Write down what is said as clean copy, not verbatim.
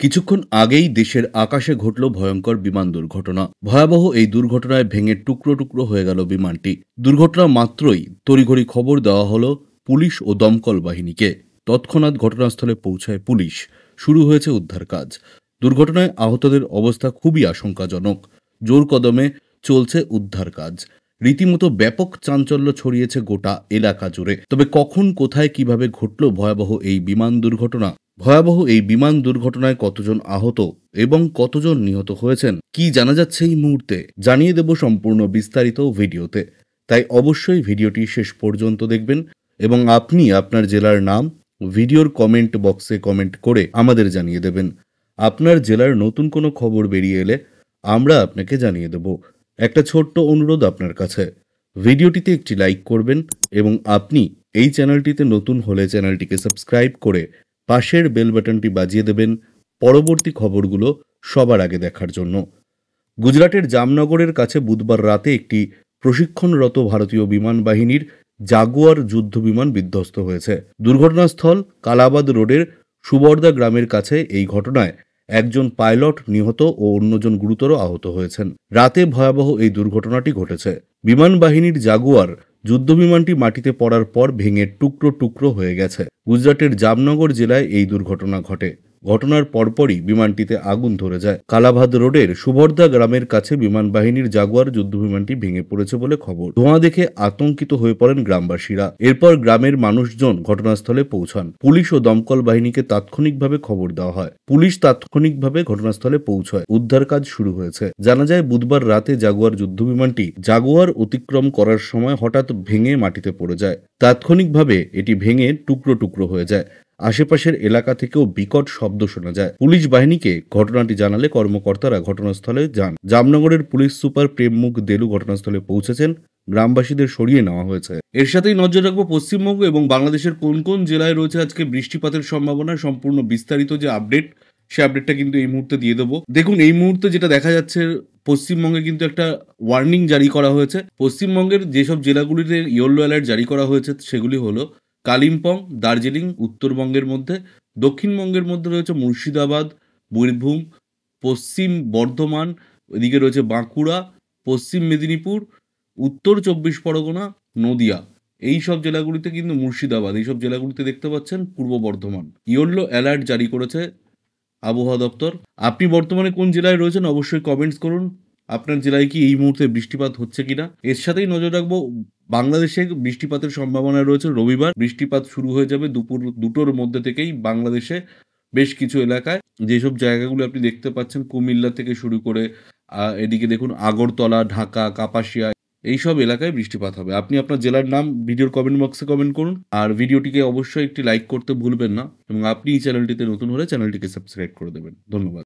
কিছুক্ষণ আগেই দেশের আকাশে ঘটল ভয়ঙ্কর বিমান দুর্ঘটনা। ভয়াবহ এই দুর্ঘটনায় ভেঙে টুকরো টুকরো হয়ে গেল বিমানটি। দুর্ঘটনা মাত্রই তড়িঘড়ি খবর দেওয়া হলো পুলিশ ও দমকল বাহিনীকে। তৎক্ষণাৎ ঘটনাস্থলে পৌঁছায় পুলিশ। শুরু হয়েছে উদ্ধার কাজ। দুর্ঘটনায় আহতদের অবস্থা খুবই আশঙ্কাজনক। জোর কদমে চলছে উদ্ধার কাজ। রীতিমতো ব্যাপক চাঞ্চল্য ছড়িয়েছে গোটা এলাকা জুড়ে। তবে কখন, কোথায়, কিভাবে ঘটল ভয়াবহ এই বিমান দুর্ঘটনা? ভয়াবহ এই বিমান দুর্ঘটনায় কতজন আহত এবং কতজন নিহত হয়েছেন, কি জানা যাচ্ছে এই মুহূর্তে, জানিয়ে দেব সম্পূর্ণ বিস্তারিত ভিডিওতে। তাই অবশ্যই ভিডিওটি শেষ পর্যন্ত দেখবেন এবং আপনি আপনার জেলার নাম ভিডিওর কমেন্ট বক্সে কমেন্ট করে আমাদের জানিয়ে দেবেন। আপনার জেলার নতুন কোনো খবর বেরিয়ে এলে আমরা আপনাকে জানিয়ে দেব। একটা ছোট্ট অনুরোধ আপনার কাছে, ভিডিওটিতে একটি লাইক করবেন এবং আপনি এই চ্যানেলটিতে নতুন হলে চ্যানেলটিকে সাবস্ক্রাইব করে পাশের বেল বাটনটি বাজিয়ে দেবেন পরবর্তী খবরগুলো সবার আগে দেখার জন্য। গুজরাটের জামনগরের কাছে বুধবার রাতে একটি প্রশিক্ষণরত ভারতীয় বিমান বাহিনীর জাগুয়ার যুদ্ধবিমান বিধ্বস্ত হয়েছে। দুর্ঘটনাস্থল কালাবাদ রোডের সুবর্দা গ্রামের কাছে। এই ঘটনায় একজন পাইলট নিহত ও অন্যজন গুরুতর আহত হয়েছেন। রাতে ভয়াবহ এই দুর্ঘটনাটি ঘটেছে। বিমান বাহিনীর জাগুয়ার যুদ্ধবিমানটি মাটিতে পড়ার পর ভেঙে টুকরো টুকরো হয়ে গেছে। গুজরাটের জামনগর জেলায় এই দুর্ঘটনা ঘটে। ঘটনার পরপরই বিমানটিতে আগুন ধরে যায়। কালাভাদ রোডের সুবর্দা গ্রামের কাছে বিমান বাহিনীর জাগুয়ার যুদ্ধবিমানটি ভেঙে পড়েছে বলে খবর। ধোঁয়া দেখে আতঙ্কিত হয়ে পড়েন গ্রামবাসীরা। এরপর গ্রামের মানুষজন ঘটনাস্থলে পৌঁছান। পুলিশ ও দমকল বাহিনীকে তাৎক্ষণিকভাবে খবর দেওয়া হয়। পুলিশ তাৎক্ষণিকভাবে ঘটনাস্থলে পৌঁছায়। উদ্ধার কাজ শুরু হয়েছে। জানা যায় বুধবার রাতে জাগুয়ার যুদ্ধবিমানটি জাগুয়ার অতিক্রম করার সময় হঠাৎ ভেঙে মাটিতে পড়ে যায়। তাৎক্ষণিকভাবে এটি ভেঙে টুকরো টুকরো হয়ে যায়। আশেপাশের এলাকা থেকেও বিকট শব্দ শোনা যায়। পুলিশ বাহিনীকে ঘটনাটি জানালে কর্মকর্তারা ঘটনাস্থলে যান। জামনগরের পুলিশ সুপার প্রেমমুখ দেলু ঘটনাস্থলে পৌঁছেছেন। গ্রামবাসীদের সরিয়ে নেওয়া হয়েছে। এর সাথেই নজর রাখবো পশ্চিমবঙ্গ এবং বাংলাদেশের কোন কোন জেলায় রয়েছে আজকে বৃষ্টিপাতের সম্ভাবনা। সম্পূর্ণ বিস্তারিত যে আপডেট, সে আপডেটটা কিন্তু এই মুহূর্তে দিয়ে দেবো। দেখুন, এই মুহূর্তে যেটা দেখা যাচ্ছে, পশ্চিমবঙ্গে কিন্তু একটা ওয়ার্নিং জারি করা হয়েছে। পশ্চিমবঙ্গের যেসব জেলাগুলিতে ইয়েলো অ্যালার্ট জারি করা হয়েছে সেগুলি হলো কালিম্পং, দার্জিলিং উত্তরবঙ্গের মধ্যে। দক্ষিণবঙ্গের মধ্যে রয়েছে মুর্শিদাবাদ, বীরভূম, পশ্চিম বর্ধমান, এদিকে রয়েছে বাঁকুড়া, পশ্চিম মেদিনীপুর, উত্তর চব্বিশ পরগনা, নদিয়া। এই সব জেলাগুলিতে কিন্তু মুর্শিদাবাদ, এইসব জেলাগুলিতে দেখতে পাচ্ছেন পূর্ব বর্ধমান। ইয়েলো অ্যালার্ট জারি করেছে আবহাওয়া দপ্তর। আপনি বর্তমানে কোন জেলায় রয়েছেন অবশ্যই কমেন্টস করুন। আপনার জেলায় কি এই মুহূর্তে বৃষ্টিপাত হচ্ছে কিনা। এর সাথেই নজর রাখবো বাংলাদেশে বৃষ্টিপাতের সম্ভাবনা রয়েছে। রবিবার বৃষ্টিপাত শুরু হয়ে যাবে দুপুর 2টোর মধ্যে থেকেই বাংলাদেশে বেশ কিছু এলাকায়। যেসব জায়গাগুলো আপনি দেখতে পাচ্ছেন কুমিল্লা থেকে শুরু করে এদিকে দেখুন আগরতলা, ঢাকা, কাপাসিয়া, এইসব এলাকায় বৃষ্টিপাত হবে। আপনি আপনার জেলার নাম ভিডিওর কমেন্ট বক্সে কমেন্ট করুন আর ভিডিওটিকে অবশ্যই একটি লাইক করতে ভুলবেন না এবং আপনি এই চ্যানেলটিতে নতুন হলে চ্যানেলটিকে সাবস্ক্রাইব করে দেবেন। ধন্যবাদ।